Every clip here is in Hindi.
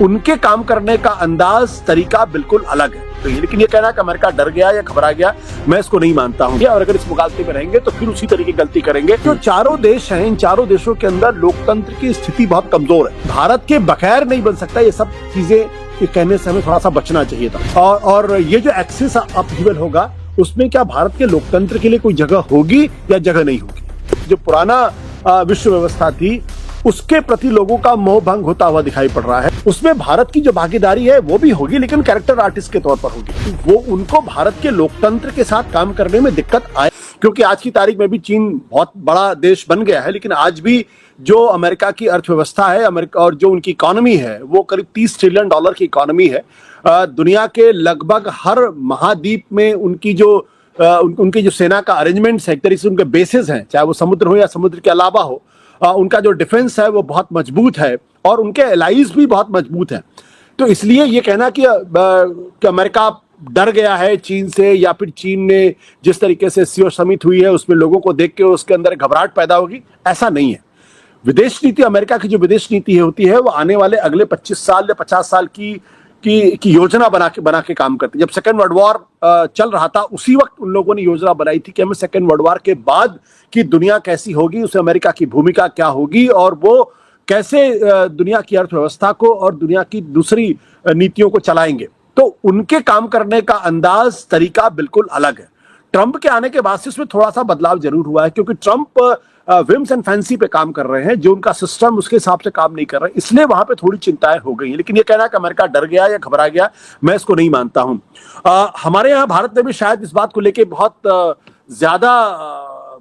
उनके काम करने का अंदाज तरीका बिल्कुल अलग है। तो लेकिन ये कहना कि अमेरिका डर गया या घबरा गया, मैं इसको नहीं मानता हूँ। और अगर इस मुकाबले में रहेंगे तो फिर उसी तरीके की गलती करेंगे। जो चारों देश हैं, इन चारों देशों के अंदर लोकतंत्र की स्थिति बहुत कमजोर है। भारत के बगैर नहीं बन सकता, ये सब चीजें ये कहने से हमें थोड़ा सा बचना चाहिए था। और ये जो एक्सिस अपहीवल होगा, उसमें क्या भारत के लोकतंत्र के लिए कोई जगह होगी या जगह नहीं होगी? जो पुराना विश्व व्यवस्था थी, उसके प्रति लोगों का मोह भंग होता हुआ दिखाई पड़ रहा है। उसमें भारत की जो भागीदारी है वो भी होगी, लेकिन कैरेक्टर आर्टिस्ट के तौर पर होगी। वो उनको भारत के लोकतंत्र के साथ काम करने में दिक्कत आए, क्योंकि आज की तारीख में भी चीन बहुत बड़ा देश बन गया है, लेकिन आज भी जो अमेरिका की अर्थव्यवस्था है, अमेरिका और जो उनकी इकोनॉमी है, वो करीब $30 ट्रिलियन की इकोनॉमी है। दुनिया के लगभग हर महाद्वीप में उनकी जो सेना का अरेंजमेंट्स है, एक तरीके से उनके बेसेस हैं, चाहे वो समुद्र हो या समुद्र के अलावा हो। उनका जो डिफेंस है वो बहुत मजबूत है और उनके एलाइज भी बहुत मजबूत हैं। तो इसलिए ये कहना कि अमेरिका डर गया है चीन से, या फिर चीन ने जिस तरीके से सीओ समिट हुई है उसमें लोगों को देख के उसके अंदर घबराहट पैदा होगी, ऐसा नहीं है। विदेश नीति, अमेरिका की जो विदेश नीति होती है, वो आने वाले अगले 25 साल या 50 साल की योजना बना के काम करती है। जब सेकेंड वर्ल्ड वॉर चल रहा था, उसी वक्त उन लोगों ने योजना बनाई थी कि हमें सेकेंड वर्ल्ड वॉर के बाद की दुनिया कैसी होगी, उसमें अमेरिका की भूमिका क्या होगी और वो कैसे दुनिया की अर्थव्यवस्था को और दुनिया की दूसरी नीतियों को चलाएंगे। तो उनके काम करने का अंदाज तरीका बिल्कुल अलग है। ट्रंप के आने के बाद से इसमें थोड़ा सा बदलाव जरूर हुआ है, क्योंकि ट्रंप विम्स एंड फैंसी पे काम कर रहे हैं, जो उनका सिस्टम उसके हिसाब से काम नहीं कर रहा है, इसलिए वहां पे थोड़ी चिंताएं हो गई हैं। लेकिन ये कहना कि अमेरिका डर गया या घबरा गया, मैं इसको नहीं मानता हूं। हमारे यहाँ भारत में भी शायद इस बात को लेके बहुत ज्यादा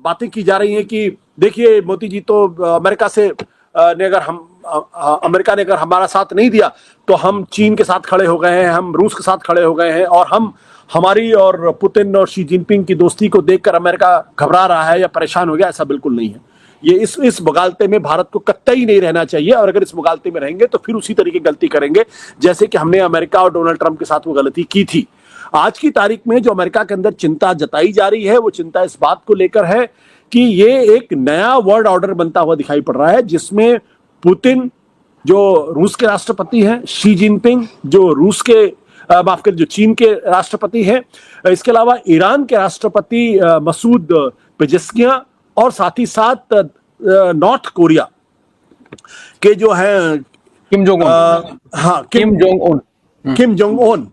बातें की जा रही हैं कि देखिए मोदी जी तो अमेरिका ने अगर हमारा साथ नहीं दिया तो हम चीन के साथ खड़े हो गए हैं, हम रूस के साथ खड़े हो गए हैं, और हमारी और पुतिन और शी जिनपिंग की दोस्ती को देखकर अमेरिका घबरा रहा है या परेशान हो गया। ऐसा बिल्कुल नहीं है। ये इस मुगालते में भारत को कतई नहीं रहना चाहिए, और अगर इस मुगालते में रहेंगे तो फिर उसी तरीके की गलती करेंगे जैसे कि हमने अमेरिका और डोनाल्ड ट्रंप के साथ वो गलती की थी। आज की तारीख में जो अमेरिका के अंदर चिंता जताई जा रही है, वो चिंता इस बात को लेकर है कि ये एक नया वर्ल्ड ऑर्डर बनता हुआ दिखाई पड़ रहा है, जिसमें पुतिन जो रूस के राष्ट्रपति हैं, शी जिनपिंग जो जो चीन के राष्ट्रपति हैं, इसके अलावा ईरान के राष्ट्रपति मसूद पेजेस्कियां, और साथ ही साथ नॉर्थ कोरिया के जो हैं किम जोंग उन।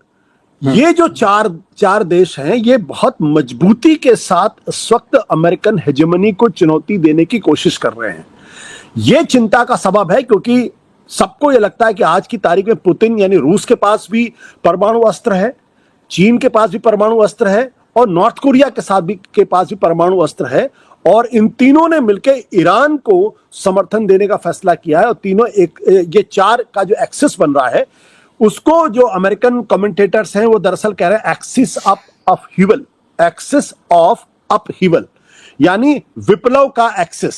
ये जो चार देश हैं, ये बहुत मजबूती के साथ इस वक्त अमेरिकन हेजेमनी को चुनौती देने की कोशिश कर रहे हैं। ये चिंता का सबब है, क्योंकि सबको ये लगता है कि आज की तारीख में पुतिन यानी रूस के पास भी परमाणु अस्त्र है, चीन के पास भी परमाणु अस्त्र है, और नॉर्थ कोरिया के पास भी परमाणु अस्त्र है, और इन तीनों ने मिलकर ईरान को समर्थन देने का फैसला किया है। और तीनों ये चार का जो एक्सिस बन रहा है, उसको जो अमेरिकन कमेंटेटर्स हैं वो दरअसल कह रहे हैं एक्सिस ऑफ अपहीवल, यानी विप्लव का एक्सिस।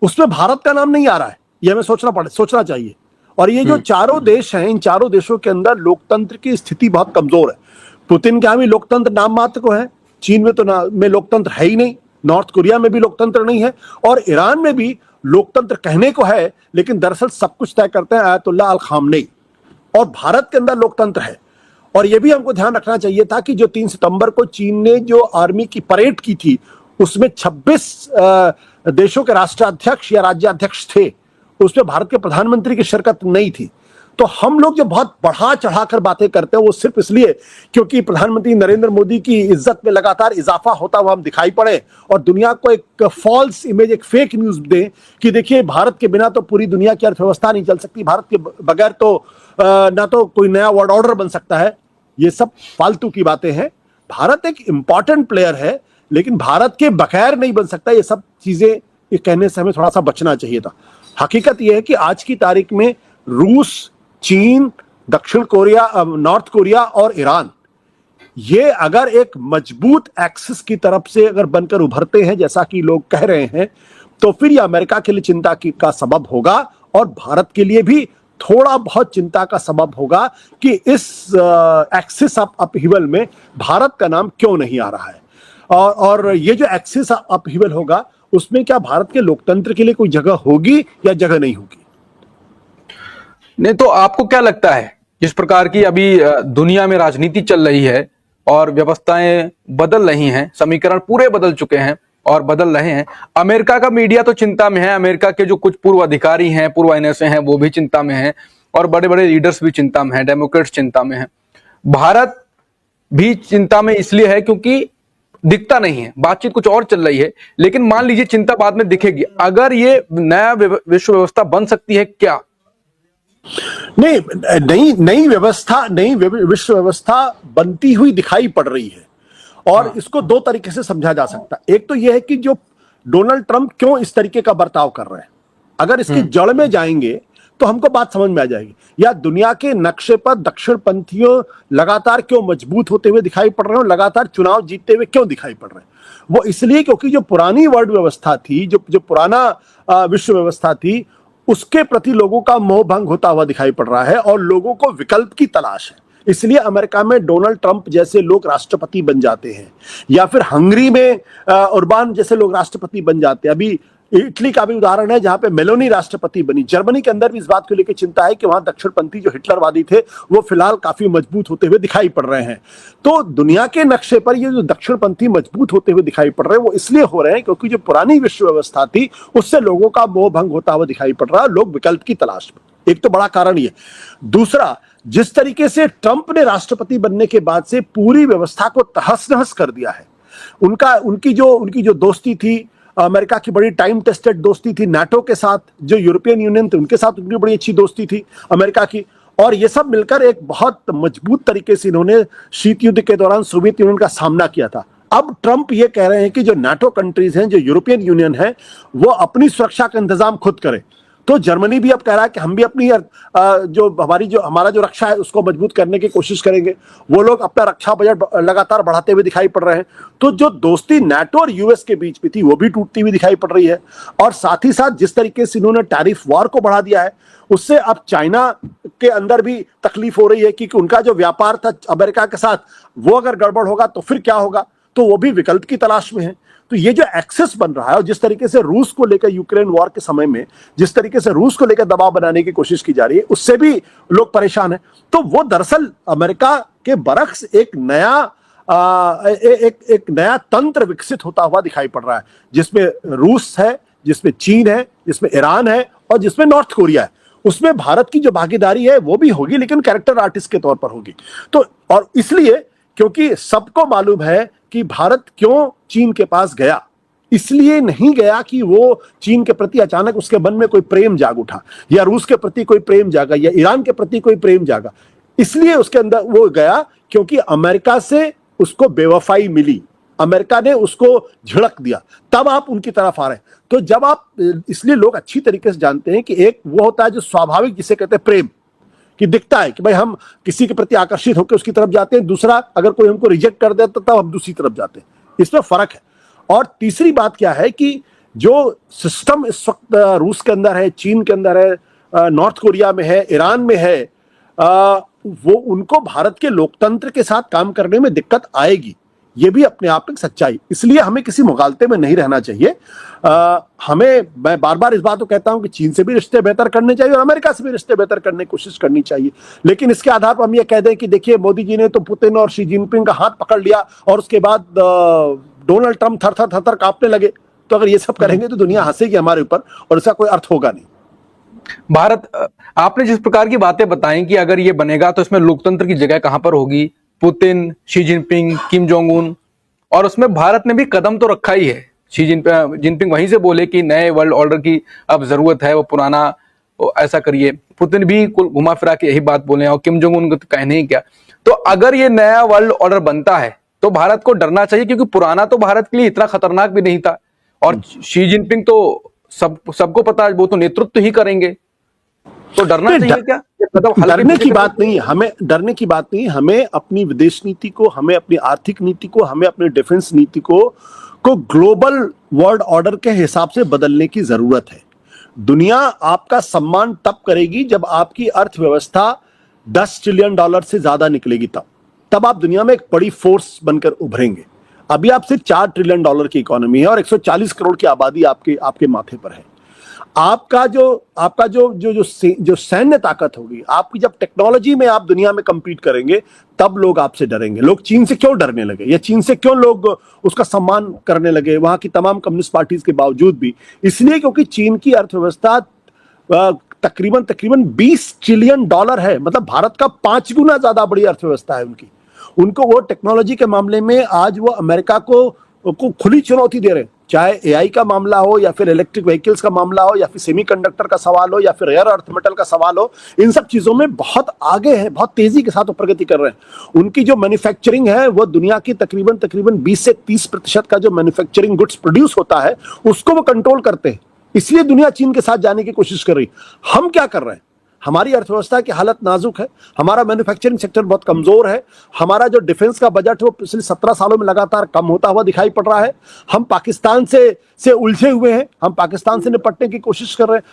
उसमें भारत का नाम नहीं आ रहा है, ये हमें सोचना चाहिए। और ये जो चारों देश हैं, इन चारों देशों के अंदर लोकतंत्र की स्थिति बहुत कमजोर है। पुतिन के यहाँ भी लोकतंत्र नाम मात्र को है, चीन में में लोकतंत्र है ही नहीं, नॉर्थ कोरिया में भी लोकतंत्र नहीं है, और ईरान में भी लोकतंत्र कहने को है, लेकिन दरअसल सब कुछ तय करते हैं आयतुल्लाह अल खामनेई। और भारत के अंदर लोकतंत्र है। और यह भी हमको ध्यान रखना चाहिए था कि जो 3 सितंबर को चीन ने जो आर्मी की परेड की थी, उसमें 26 देशों के राष्ट्राध्यक्ष या राज्याध्यक्ष थे, उसमें भारत के प्रधानमंत्री की शिरकत नहीं थी। तो हम लोग जो बहुत बढ़ा चढ़ाकर बातें करते हैं, वो सिर्फ इसलिए क्योंकि प्रधानमंत्री नरेंद्र मोदी की इज्जत में लगातार इजाफा होता हुआ हम दिखाई पड़े, और दुनिया को एक फॉल्स इमेज, एक फेक न्यूज दें कि देखिए भारत के बिना तो पूरी दुनिया की अर्थव्यवस्था नहीं चल सकती, भारत के बगैर तो ना तो कोई नया वर्ल्ड ऑर्डर बन सकता है। ये सब फालतू की बातें हैं। भारत एक इंपॉर्टेंट प्लेयर है, लेकिन भारत के बगैर नहीं बन सकता। ये सब चीजें ये कहने से हमें थोड़ा सा बचना चाहिए था। हकीकत यह है कि आज की तारीख में रूस, चीन, दक्षिण कोरिया, नॉर्थ कोरिया और ईरान, ये अगर एक मजबूत एक्सिस की तरफ से अगर बनकर उभरते हैं, जैसा कि लोग कह रहे हैं, तो फिर यह अमेरिका के लिए चिंता का सबब होगा, और भारत के लिए भी थोड़ा बहुत चिंता का सबब होगा कि इस एक्सिस अपहीवल में भारत का नाम क्यों नहीं आ रहा है। और ये जो एक्सिस अपहीवल होगा, उसमें क्या भारत के लोकतंत्र के लिए कोई जगह होगी या जगह नहीं होगी? नहीं तो आपको क्या लगता है, जिस प्रकार की अभी दुनिया में राजनीति चल रही है और व्यवस्थाएं बदल रही हैं, समीकरण पूरे बदल चुके हैं और बदल रहे हैं, अमेरिका का मीडिया तो चिंता में है, अमेरिका के जो कुछ पूर्व अधिकारी हैं, पूर्व एनएसए हैं, वो भी चिंता में हैं और बड़े बड़े लीडर्स भी चिंता में हैं, डेमोक्रेट्स चिंता में हैं। भारत भी चिंता में इसलिए है क्योंकि दिखता नहीं है, बातचीत कुछ और चल रही है, लेकिन मान लीजिए चिंता बाद में दिखेगी। अगर ये नया विश्व व्यवस्था बन सकती है क्या? नहीं, नई विश्व व्यवस्था बनती हुई दिखाई पड़ रही है और इसको दो तरीके से समझा जा सकता है। एक तो यह है कि जो डोनाल्ड ट्रंप क्यों इस तरीके का बर्ताव कर रहे हैं, अगर इसकी जड़ में जाएंगे तो हमको बात समझ में आ जाएगी। या दुनिया के नक्शे पर दक्षिणपंथियों लगातार क्यों मजबूत होते हुए दिखाई पड़ रहे हैं और लगातार चुनाव जीतते हुए क्यों दिखाई पड़ रहे हैं? वो इसलिए क्योंकि जो पुरानी वर्ल्ड व्यवस्था थी, जो पुराना विश्व व्यवस्था थी, उसके प्रति लोगों का मोह भंग होता हुआ दिखाई पड़ रहा है और लोगों को विकल्प की तलाश है। इसलिए अमेरिका में डोनाल्ड ट्रंप जैसे लोग राष्ट्रपति बन जाते हैं या फिर हंगरी में ओरबान जैसे लोग राष्ट्रपति बन जाते हैं। अभी इटली का भी उदाहरण है जहां पे मेलोनी राष्ट्रपति बनी। जर्मनी के अंदर भी इस बात को लेकर चिंता है कि वहां दक्षिणपंथी जो हिटलरवादी थे वो फिलहाल काफी मजबूत होते हुए दिखाई पड़ रहे हैं। तो दुनिया के नक्शे पर ये जो दक्षिणपंथी मजबूत होते हुए दिखाई पड़ रहे हैं वो इसलिए हो रहे हैं क्योंकि जो पुरानी विश्व व्यवस्था थी उससे लोगों का मोह भंग होता हुआ दिखाई पड़ रहा है, लोग विकल्प की तलाश में। एक तो बड़ा कारण ये। दूसरा, जिस तरीके से ट्रंप ने राष्ट्रपति बनने के बाद से पूरी व्यवस्था को तहस नहस कर दिया है, उनकी जो दोस्ती थी, अमेरिका की बड़ी टाइम टेस्टेड दोस्ती थी नाटो के साथ, जो यूरोपियन यूनियन थे उनके साथ उनकी बड़ी अच्छी दोस्ती थी अमेरिका की, और ये सब मिलकर एक बहुत मजबूत तरीके से इन्होंने शीत युद्ध के दौरान सोवियत यूनियन का सामना किया था। अब ट्रंप ये कह रहे हैं कि जो नाटो कंट्रीज हैं, जो यूरोपियन यूनियन है, वो अपनी सुरक्षा का इंतजाम खुद करे। तो जर्मनी भी अब कह रहा है कि हम भी अपनी हमारा जो रक्षा है उसको मजबूत करने की कोशिश करेंगे। वो लोग अपना रक्षा बजट लगातार बढ़ाते हुए दिखाई पड़ रहे हैं। तो जो दोस्ती नाटो और यूएस के बीच में थी वो भी टूटती हुई दिखाई पड़ रही है। और साथ ही साथ जिस तरीके से इन्होंने टैरिफ वॉर को बढ़ा दिया है, उससे अब चाइना के अंदर भी तकलीफ हो रही है कि उनका जो व्यापार था अमेरिका के साथ, वो अगर गड़बड़ होगा तो फिर क्या होगा। तो वो भी विकल्प की तलाश में है। तो ये जो एक्सेस बन रहा है और जिस तरीके से रूस को लेकर यूक्रेन वॉर के समय में जिस तरीके से रूस को लेकर दबाव बनाने की कोशिश की जा रही है, उससे भी लोग परेशान हैं। तो वो दरअसल अमेरिका के बरक्स एक नया तंत्र विकसित होता हुआ दिखाई पड़ रहा है, जिसमें रूस है, जिसमें चीन है, जिसमें ईरान है और जिसमें नॉर्थ कोरिया है। उसमें भारत की जो भागीदारी है वो भी होगी, लेकिन कैरेक्टर आर्टिस्ट के तौर पर होगी। तो और इसलिए क्योंकि सबको मालूम है कि भारत क्यों चीन के पास गया, इसलिए नहीं गया कि वो चीन के प्रति अचानक उसके मन में कोई प्रेम जाग उठा या रूस के प्रति कोई प्रेम जागा या ईरान के प्रति कोई प्रेम जागा। इसलिए उसके अंदर वो गया क्योंकि अमेरिका से उसको बेवफाई मिली, अमेरिका ने उसको झिड़क दिया, तब आप उनकी तरफ आ रहे हैं। तो जब आप, इसलिए लोग अच्छी तरीके से जानते हैं कि एक वो होता है जो स्वाभाविक, जिसे कहते हैं प्रेम, कि दिखता है कि भाई हम किसी के प्रति आकर्षित होकर उसकी तरफ जाते हैं। दूसरा, अगर कोई हमको रिजेक्ट कर देता तब हम दूसरी तरफ जाते हैं। इसमें फर्क है। और तीसरी बात क्या है कि जो सिस्टम इस वक्त रूस के अंदर है, चीन के अंदर है, नॉर्थ कोरिया में है, ईरान में है, वो उनको भारत के लोकतंत्र के साथ काम करने में दिक्कत आएगी। ये भी अपने आप में सच्चाई। इसलिए हमें किसी मुगालते में नहीं रहना चाहिए। मैं बार बार इस बात को कहता हूं कि चीन से भी रिश्ते बेहतर करने चाहिए और अमेरिका से भी रिश्ते बेहतर करने की कोशिश करनी चाहिए। लेकिन इसके आधार पर हम ये कह दें कि देखिए, मोदी जी ने तो पुतिन और शी जिनपिंग का हाथ पकड़ लिया और उसके बाद डोनाल्ड ट्रंप थर थर थर कांपने लगे, तो अगर ये सब करेंगे तो दुनिया हंसेगी हमारे ऊपर और इसका कोई अर्थ होगा नहीं। भारत, आपने जिस प्रकार की बातें बताई कि अगर ये बनेगा तो इसमें लोकतंत्र की जगह कहां पर होगी, Putin, Xi Jinping, Kim Jong Un, और उसमें भारत ने भी कदम तो रखा ही है। शी जिनपिंग वहीं से बोले कि नए वर्ल्ड ऑर्डर की अब जरूरत है, वो पुराना ऐसा करिए। पुतिन भी कुल घुमा फिरा के यही बात बोले और किम जोंग उन को तो कहने ही क्या। तो अगर ये नया वर्ल्ड ऑर्डर बनता है तो भारत को डरना चाहिए, क्योंकि पुराना तो भारत के लिए इतना खतरनाक भी नहीं था। और शी जिनपिंग तो सबको पता है, वो तो नेतृत्व ही करेंगे, तो डरना चाहिए क्या? डरने की बात नहीं, हमें डरने की बात नहीं। हमें अपनी विदेश नीति को, हमें अपनी आर्थिक नीति को, हमें अपनी डिफेंस नीति को ग्लोबल वर्ल्ड ऑर्डर के हिसाब से बदलने की जरूरत है। दुनिया आपका सम्मान तब करेगी जब आपकी अर्थव्यवस्था $10 ट्रिलियन से ज्यादा निकलेगी, तब आप दुनिया में एक बड़ी फोर्स बनकर उभरेंगे। अभी आप सिर्फ $4 ट्रिलियन की इकोनॉमी है और 140 करोड़ की आबादी आपके माथे पर है। आपका जो सैन्य ताकत होगी, आपकी जब टेक्नोलॉजी में आप दुनिया में compete करेंगे, तब लोग आपसे डरेंगे। लोग चीन से क्यों डरने लगे, या चीन से क्यों लोग उसका सम्मान करने लगे वहां की तमाम कम्युनिस्ट पार्टीज के बावजूद भी? इसलिए क्योंकि चीन की अर्थव्यवस्था तकरीबन तकरीबन $20 ट्रिलियन है। मतलब भारत का 5 गुना ज्यादा बड़ी अर्थव्यवस्था है उनकी। उनको वो टेक्नोलॉजी के मामले में आज वो अमेरिका को खुली चुनौती दे रहे हैं, चाहे एआई का मामला हो, या फिर इलेक्ट्रिक व्हीकल्स का मामला हो, या फिर सेमीकंडक्टर का सवाल हो, या फिर रेयर अर्थ मेटल का सवाल हो। इन सब चीजों में बहुत आगे हैं, बहुत तेजी के साथ वो प्रगति कर रहे हैं। उनकी जो मैन्युफैक्चरिंग है वो दुनिया की तकरीबन तकरीबन 20 से 30% का जो मैन्युफैक्चरिंग गुड्स प्रोड्यूस होता है उसको वो कंट्रोल करते हैं। इसलिए दुनिया चीन के साथ जाने की कोशिश कर रही। हम क्या कर रहे हैं? हमारी अर्थव्यवस्था की हालत नाजुक है, हमारा मैन्युफैक्चरिंग सेक्टर बहुत कमजोर है, हमारा जो डिफेंस का बजट है वो पिछले 17 सालों में लगातार कम होता हुआ दिखाई पड़ रहा है। हम पाकिस्तान से उलझे हुए हैं, हम पाकिस्तान से निपटने की कोशिश कर रहे हैं।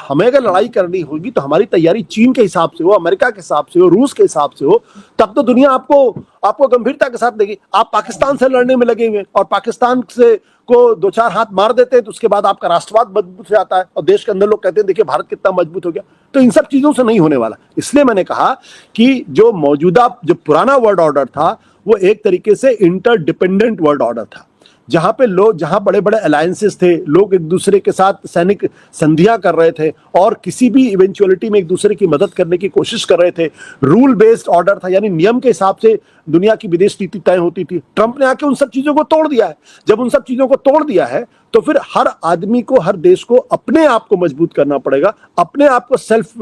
हमें अगर लड़ाई करनी होगी तो हमारी तैयारी चीन के हिसाब से हो, अमेरिका के हिसाब से हो, रूस के हिसाब से हो, तब तो दुनिया आपको गंभीरता के साथ देगी। आप पाकिस्तान से लड़ने में लगे हुए और पाकिस्तान से को 2-4 हाथ मार देते हैं तो उसके बाद आपका राष्ट्रवाद मजबूत हो जाता है और देश के अंदर लोग कहते हैं देखिए भारत कितना मजबूत हो गया। तो इन सब चीजों से नहीं होने वाला। इसलिए मैंने कहा कि जो पुराना वर्ल्ड ऑर्डर था वो एक तरीके से इंटरडिपेंडेंट वर्ल्ड ऑर्डर था, जहां बड़े बड़े अलायंसेस थे, लोग एक दूसरे के साथ सैनिक संधियां कर रहे थे और किसी भी इवेंचुअलिटी में एक दूसरे की मदद करने की कोशिश कर रहे थे। रूल बेस्ड ऑर्डर था, यानी नियम के हिसाब से दुनिया की विदेश नीति तय होती थी। ट्रंप ने आके उन सब चीजों को तोड़ दिया है। जब उन सब चीजों को तोड़ दिया है तो फिर हर आदमी को, हर देश को अपने आप को मजबूत करना पड़ेगा, अपने आप को सेल्फ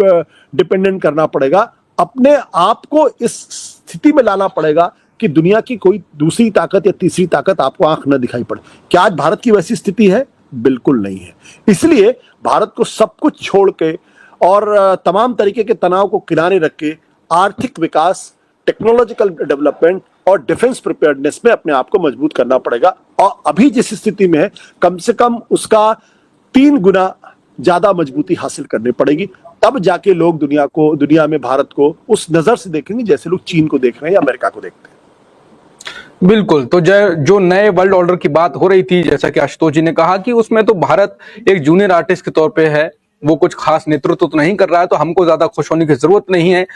डिपेंडेंट करना पड़ेगा, अपने आप को इस स्थिति में लाना पड़ेगा कि दुनिया की कोई दूसरी ताकत या तीसरी ताकत आपको आंख न दिखाई पड़े। क्या आज भारत की वैसी स्थिति है? बिल्कुल नहीं है। इसलिए भारत को सब कुछ छोड़ के और तमाम तरीके के तनाव को किनारे रख के आर्थिक विकास, टेक्नोलॉजिकल डेवलपमेंट और डिफेंस प्रिपेयर्डनेस में अपने आप को मजबूत करना पड़ेगा। और अभी जिस स्थिति में है कम से कम उसका 3 गुना ज्यादा मजबूती हासिल करनी पड़ेगी। तब जाके लोग दुनिया में भारत को उस नजर से देखेंगे जैसे लोग चीन को देख रहे हैं या अमेरिका को देखते हैं। बिल्कुल। तो जो नए वर्ल्ड ऑर्डर की बात हो रही थी, जैसा कि आशुतोष जी ने कहा कि उसमें तो भारत एक जूनियर आर्टिस्ट के तौर पे है, वो कुछ खास नेतृत्व तो नहीं कर रहा है, तो हमको ज्यादा खुश होने की जरूरत नहीं है।